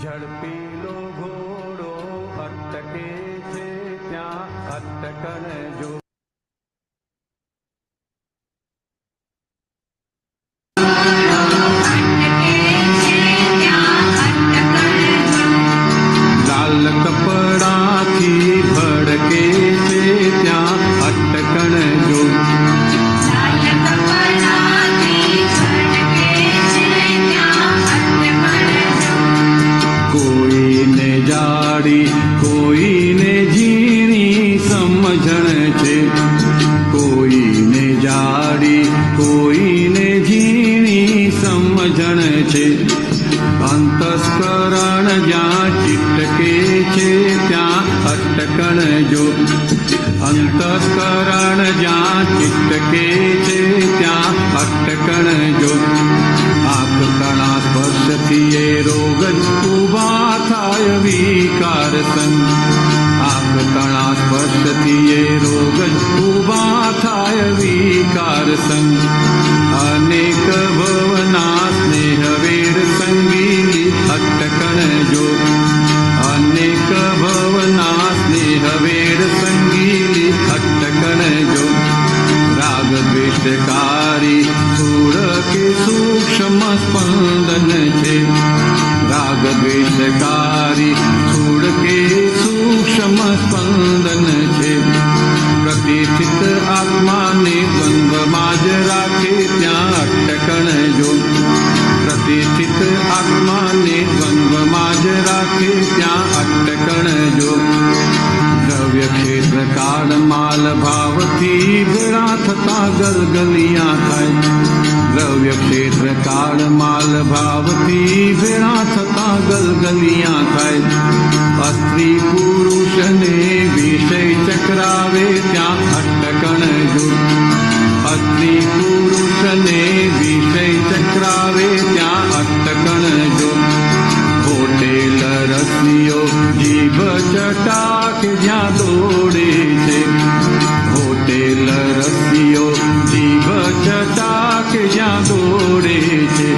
ઝડપીલો ઘોડો અટકે છે ત્યાં અટકણ જો લાલ કપડાથી ભડકે છે ત્યાં અટકણ જો કોઈને જાડી કોઈને ઝીણી સમજણ છે, કોઈને જાડી કોઈને ઝીણી સમજણ છે, અંતસ્કરણ જ્યાં ચિટકે છે ત્યાં અટકણ જો, અંતસ્કરણ જ્યાં ચિટકે છે ત્યાં અટકણ જો, આંખ કણા સ્પર્શથી એ રોગ ઉભા થાય વિકાર સંગ, આંખ કણા સ્પર્શથી એ રોગ ઉભા થાય વિકાર સંગ, અનેક ભવના સ્નેહ વેર સંગી અટકણ જો, અનેક ભવના સ્નેહ વેર સંગી અટકણ જો, રાગ દ્વેષકારી સ્થૂળ કે સૂક્ષ્મ સ્પંદન છે, રાગ દ્વેષકારી સ્થૂળ કે સૂક્ષ્મ સ્પંદન છે, પ્રતિષ્ઠિત આત્માને દ્વંદ્વમાં જ રાખે ત્યાં અટકણ જો, પ્રતિષ્ઠિત આત્માને દ્વંદ્વમાં જ રાખે ત્યાં અટકણ જો, દ્રવ્ય ક્ષેત્ર કાળ માલ ભાવથી ભેળા થતા ગલગલિયા થાય, દ્રવ્ય ક્ષેત્ર કાળ માલ ભાવથી ભેળા થતા ગલગલિયા થાય, સ્ત્રી પુરુષને વિષય ચક્રાવે ત્યાં અટકણ જો, સ્ત્રી પુરુષને વિષય ચક્રાવે ત્યાં અટકણ જો, હોટેલ રસીઓ જીભ ચટાક જ્યાં દોડે છે, હોટેલ રસીઓ જીભ ચટાક જ્યાં દોડે છે,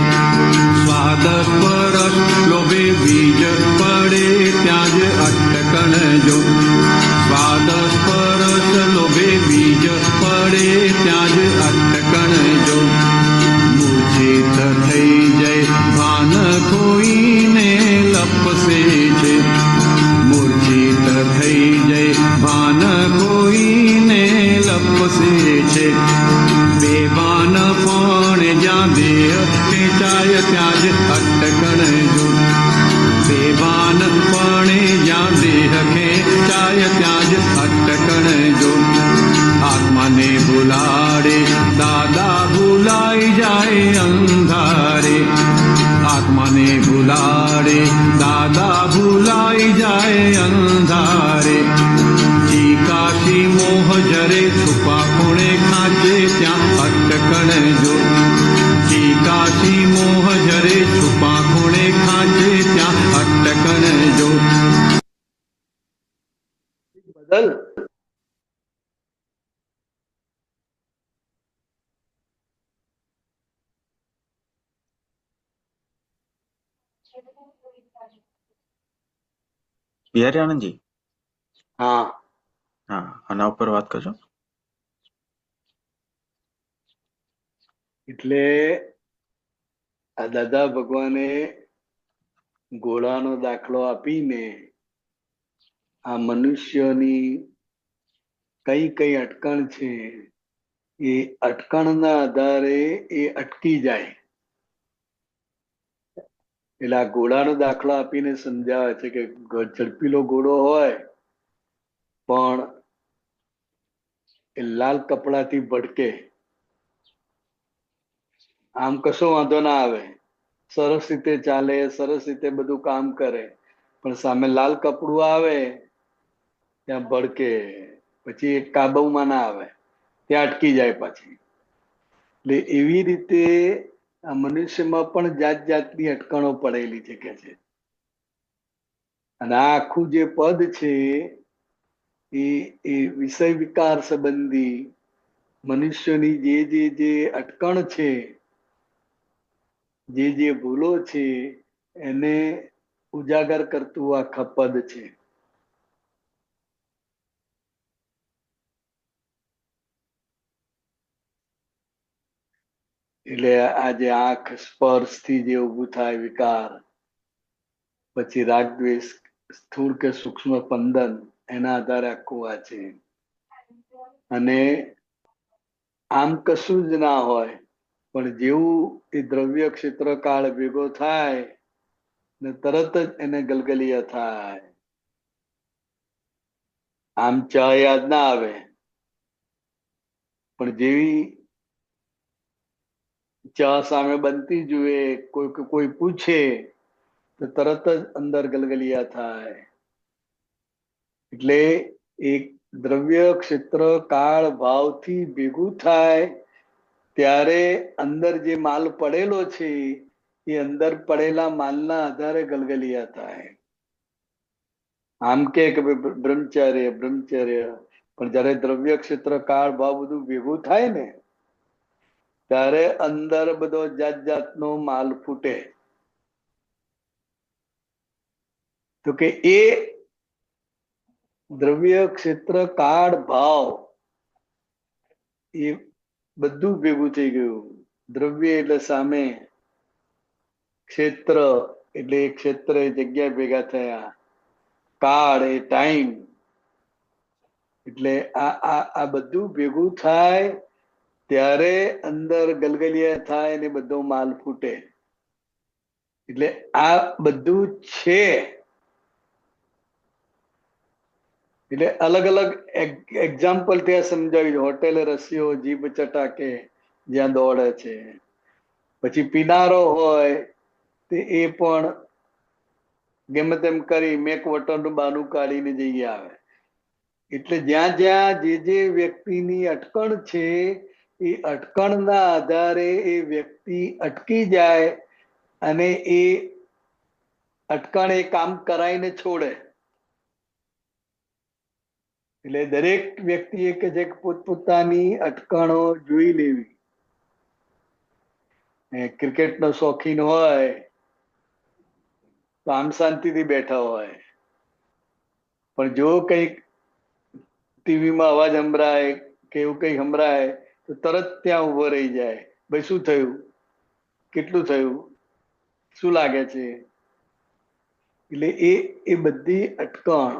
સ્વાદ પરસ લોભે બીજ પડે ત્યાં જ અટકણ જો, સ્વાદ પરસ લોભે બીજ પડે ત્યાં જ અટકણ જો, મૂર્છિત થઈ જાય ભાન ખોઈને લપસે છે, મૂર્છિત થઈ જાય ભાન ખોઈને લપસે છે, બેભાન પણ જ્યાં દેહ ખેંચાય ત્યાં જ અટકણ જો, બેભાન પણ જ્યાં દેહ ખેંચાય ત્યાં જ અટકણ જો, આત્માને ભૂલાડે દાદા ભૂલાઈ જાય અંધારે, આત્માને ભૂલાડે દાદા ભૂલાઈ જાય અંધારે, ચીકાશી મોહ જરે છુપા ખૂણે ખાંચે ત્યાં અટકણ જો, ચીકાશી મોહ જરે છુપા ખૂણે ખાંચે ત્યાં અટકણ જો. બદલ બિહારી આનંદજી, હા હા આના ઉપર વાત કરજો. એટલે આ દાદા ભગવાને ઘોડાનો દાખલો આપીને આ મનુષ્યની કઈ કઈ અટકણ છે એ અટકણના આધારે એ અટકી જાય. એટલે આ ઘોડાનો દાખલો આપીને સમજાવે છે કે ઝડપીલો ઘોડો હોય પણ એ લાલ કપડાથી ભડકે, આમ કશો વાંધો ના આવે, સરસ રીતે ચાલે, સરસ રીતે બધું કામ કરે, પણ સામે લાલ કપડું આવે ત્યાં ભડકે, પછી એક કાબુમાં ના આવે, ત્યાં અટકી જાય પાછી. એટલે એવી રીતે આ મનુષ્યમાં પણ જાત જાતની અટકણો પડેલી છે કે છે. અને આ આખું જે પદ છે એ વિષય વિકાર સંબંધી મનુષ્યની જે અટકણ છે, જે ભૂલો છે એને ઉજાગર કરતું આખા પદ છે. એટલે આજે આંખ સ્પર્શથી જે ઊભું થાય વિકાર, પછી રાગદ્વેષ સ્થૂળ કે સૂક્ષ્મ સ્પંદન, એના આધારે આખું આ છે. અને આમ કશું જ ના હોય, પણ જેવું એ દ્રવ્ય ક્ષેત્ર કાળ ભેગો થાય ને તરત જ એને ગલગલિયા થાય. આમ ચા યાદ ના આવે, પણ જેવી ચા સામે બનતી જુએ, કોઈ પૂછે તો તરત જ અંદર ગલગલિયા થાય. એટલે એક દ્રવ્ય ક્ષેત્ર કાળ ભાવથી ભેગું થાય ત્યારે અંદર જે માલ પડેલો છે એ અંદર પડેલા માલના આધારે ગલગલિયા થાય. આમ કે બ્રહ્મચર્ય બ્રહ્મચર્ય, પણ જયારે દ્રવ્ય ક્ષેત્ર કાળ ભાવ બધું ભેગું થાય ને ત્યારે અંદર બધો જાત જાતનો માલ ફૂટે. તો કે એ દ્રવ્ય ક્ષેત્ર કાળ ભાવ એ બધું ભેગું થઈ ગયું. દ્રવ્ય એટલે સામે, ક્ષેત્ર એટલે એ ક્ષેત્ર એ જગ્યા ભેગા થયા, કાળ એ ટાઈમ, એટલે આ બધું ભેગું થાય ત્યારે અંદર ગલગલિયા થાય ને બધો માલ ફૂટે. એટલે આ બધું છે. એટલે અલગ અલગ એક્ઝામ્પલ ત્યાં સમજાવ્યું. હોટેલે રસીઓ જીભ ચટાકે જ્યાં દોડે છે, પછી પીનારો હોય તે એ પણ ગમે તેમ કરી મેક વોટરનું બાનું કાઢીને જઈ આવે. એટલે જ્યાં જ્યાં જે વ્યક્તિની અટકણ છે એ અટકણના આધારે એ વ્યક્તિ અટકી જાય અને એ અટકણ એ કામ કરાઈને છોડે. એટલે દરેક વ્યક્તિએ કે જે પોતપોતાની અટકણો જોઈ લેવી. ક્રિકેટનો શોખીન હોય તો આમ શાંતિથી બેઠા હોય, પણ જો કંઈક ટીવીમાં અવાજ સંભળાય કે એવું કંઈક સંભળાય તો તરત ત્યાં ઉભો રહી જાય. ભાઈ શું થયું, કેટલું થયું, શું લાગે છે? એટલે એ બધી અટકણ.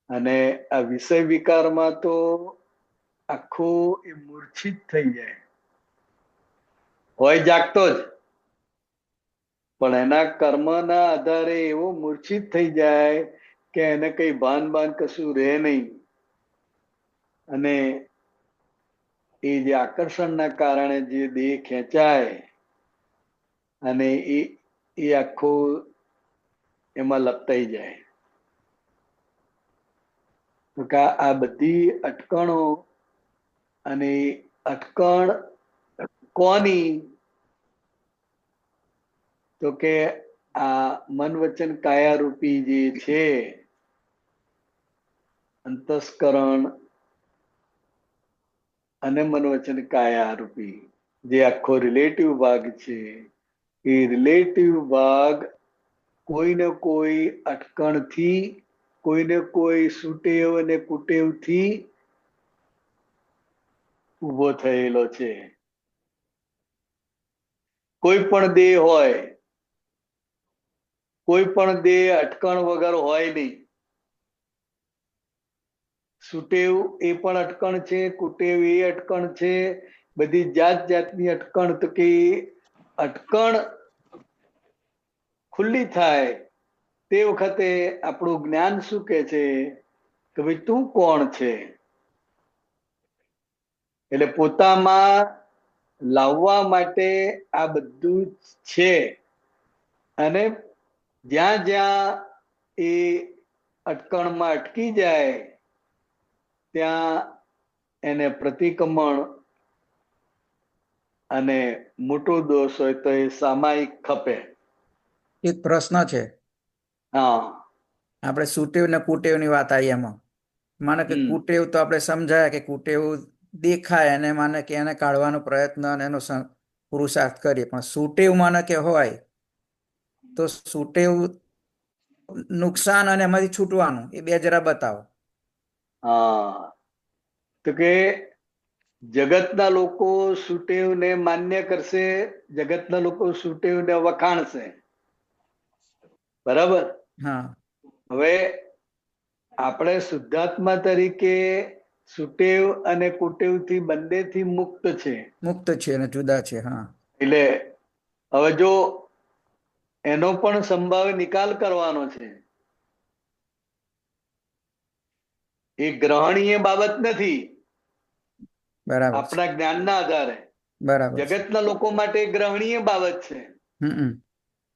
અને આ વિષય વિકારમાં તો આખો એ મૂર્છિત થઈ જાય. હોય જાગતો જ, પણ એના કર્મના આધારે એવો મૂર્છિત થઈ જાય કે એને કઈ ભાન કશું રહે નહીં. અને એ જે આકર્ષણના કારણે જે દેહ ખેંચાય અને એ આખો એમાં લપટાઈ જાય. તો કે આ બધી અટકણો, અને અટકણ કોની? તો કે આ મન વચન કાયા રૂપી જે છે અંતસ્કરણ અને મન વચન કાયા રૂપી જે આખો રિલેટિવ ભાગ છે, એ રિલેટિવ ભાગ કોઈને કોઈ અટકણથી, કોઈને કોઈ સુટેવ અને કુટેવથી ઉભો થયેલો છે. કોઈ પણ દેહ હોય, કોઈ પણ દેહ અટકણ વગર હોય નહીં. સુટેવ એ પણ અટકણ છે, કુટેવ એ અટકણ છે, બધી જાત જાતની અટકણ. તો કે અટકણ ખુલ્લી થાય તે વખતે આપણું જ્ઞાન શું કે છે કે ભાઈ તું કોણ છે? એટલે પોતામાં લાવવા માટે આ બધું છે. અને જ્યાં જ્યાં એ અટકણમાં અટકી જાય ત્યાં એને પ્રતિક્રમણ અને મોટો દોષ હોય તો એ સામાયિક ખપે. એક પ્રશ્ન છે. હા, આપણે સુટેવ ને કુટેવ ની વાત આવી એમાં. માને કે કુટેવ તો આપણે સમજાય કે કુટેવ દેખાય અને માને કે એને કાઢવાનો પ્રયત્ન અને એનો પુરુષાર્થ કરીએ, પણ સુટેવ મને કે હોય તો સુટેવ નુકસાન અને એમાંથી છૂટવાનું એ બે જરા બતાવો. હા, તો કે જગતના લોકો સુટેવને માન્ય કરશે, જગતના લોકો સુટેવને વખાણશે, બરાબર. હા હવે આપણે શુદ્ધાત્મા તરીકે સુટેવ અને કુટેવથી બંનેથી મુક્ત છે. મુક્ત છે અને જુદા છે. હા એટલે હવે જો એનો પણ સંભાવ્ય નિકાલ કરવાનો છે, એ ગ્રહણીય બાબત નથી બરાબર છે. આપણા જ્ઞાનના આધારે. બરાબર છે. જગતના લોકો માટે ગ્રહણીય બાબત છે.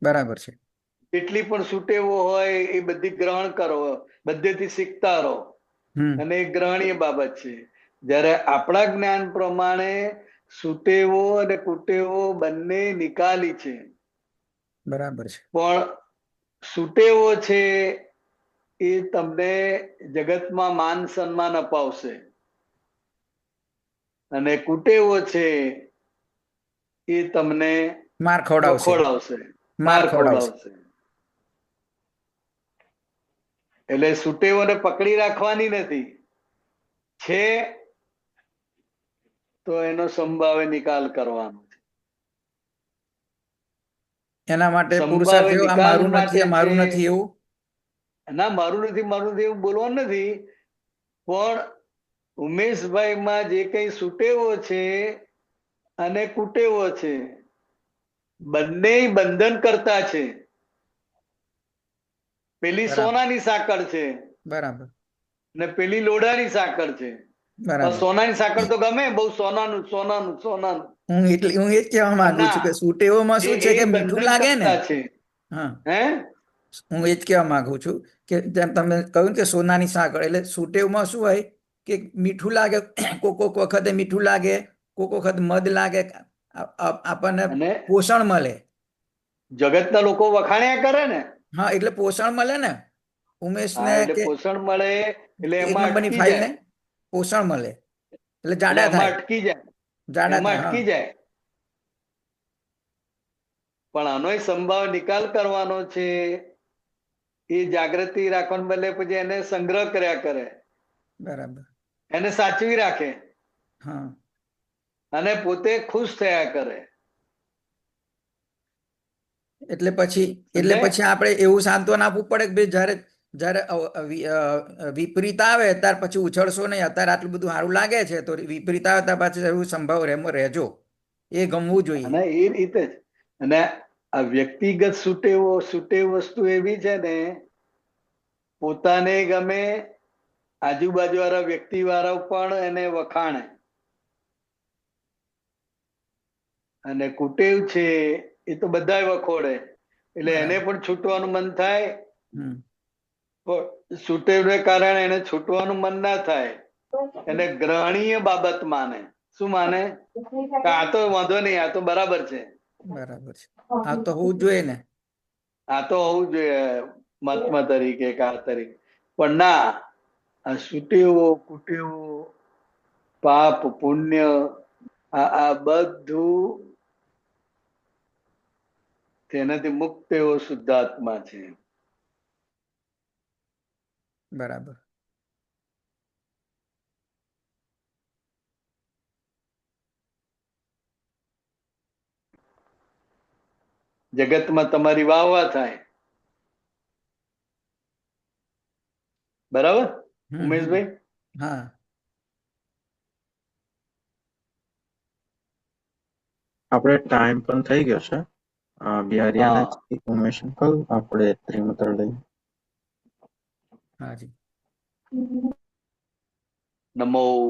બરાબર છે. જેટલી પણ સુટેવો હોય એ બધી ગ્રહણ કરો, બધેથી શીખતા રહો, અને એ ગ્રહણીય બાબત છે. જ્યારે આપણા જ્ઞાન પ્રમાણે સુટેવો અને કુટેવો બંને નિકાલી છે. બરાબર છે. પણ સુટેવો છે એ તમને જગતમાં માન સન્માન અપાવશે, અને કુટેવો છે એ તમને માર ખવડાવશે. વખોડાવશે, માર માર ખવડાવશે. ખવડાવશે. એટલે સુટેવોને પકડી રાખવાની નથી, છે તો એનો સંભાવ્ય નિકાલ કરવાનો છે. એના માટે પુરુષાર્થ સંભાવ્ય થયો, આ નિકાલ મારું નથી, માટે આ મારું છે. નથી એવું. ના, મારું નથી, મારું નથી એવું બોલવાનું નથી, પણ ઉમેશભાઈમાં જે કઈ સુટેવો છે અને કુટેવો છે બંને બંધન કરતા છે. પેલી બરાબર. સોનાની સાંકળ છે બરાબર ને પેલી લોઢાની સાંકળ છે. બરાબર. સોનાની સાંકળ તો ગમે બહુ, સોનાનું સોનાનું સોનાનું. હું જ કહેવા માંગુ છું કે સુટેવોમાં શું છે કે મીઠું લાગે ને. છે. હા, હે, હું એ જ કહેવા માંગુ છું કે જેમ તમે કહ્યું કે સોનાની સાંકળ, એટલે સુટેવમાં શું હોય કે મીઠું લાગે, કોક વખતે મીઠું લાગે, કોક વખત મધ લાગે, આપણને અને પોષણ મળે. જગતના લોકો વખાણ્યા કરે ને. હા, એટલે પોષણ મળે ને ઉમેશને, હા, એટલે કે પોષણ મળે એટલે એક એમાં નંબરની અટકી ફાઇલ ને જાય, પોષણ મળે એટલે એટલે જાડા એમાં થાય. અટકી જાય, જાડા એમાં થાય. હા અટકી જાય. પણ આનોય સંભાવ નિકાલ કરવાનો છે. એ જાગૃતિ રાખવાને બદલે પછી એને સંગ્રહ કર્યા કરે, બરાબર. એને સાચવી રાખે, હા, અને પોતે ખુશ થયા કરે. એટલે પછી સમજાય? આપણે એવું સાંત્વન આપવું પડે કે ભાઈ જ્યારે જ્યારે વિપરીત આવે ત્યાર પછી ઉછળશો નહીં. અત્યારે આટલું બધું સારું લાગે છે તો વિપરીત આવે ત્યાર પછી એવું સંભાવ રહેજો, એ ગમવું જોઈએ. અને એ રીતે જ. અને આ વ્યક્તિગત સુટેવ વસ્તુ એવી છે ને, પોતાને ગમે, આજુબાજુ વાળા વ્યક્તિ વાળા પણ એને વખાણે. અને કુટેવ છે એ તો બધાય વખોડે, એટલે એને પણ છૂટવાનું મન થાય. સુટેવને કારણે એને છૂટવાનું મન ના થાય, એને ગ્રહણીય બાબત માને. શું માને? આ તો વાંધો નહીં, આ તો બરાબર છે. બરાબર છે. આ તો હોવું જોઈએ ને. આ તો હોવું જોઈએ મહાત્મા તરીકે, કાર તરીકે. પણ ના, આ સુટેવો કુટેવો, પાપ પુણ્ય, આ બધું તેનાથી મુક્ત એવો શુદ્ધાત્મા છે. બરાબર. જગતમાં તમારી વાહ થાય. બરાબર ઉમેશભાઈ? હા, આપણે ટાઈમ પણ થઈ ગયો છે. બિહારી હા, આનંદ, ઉમેશ અંકલ, આપણે ત્રિમૂત્ર લઈએ. હાજી. નમો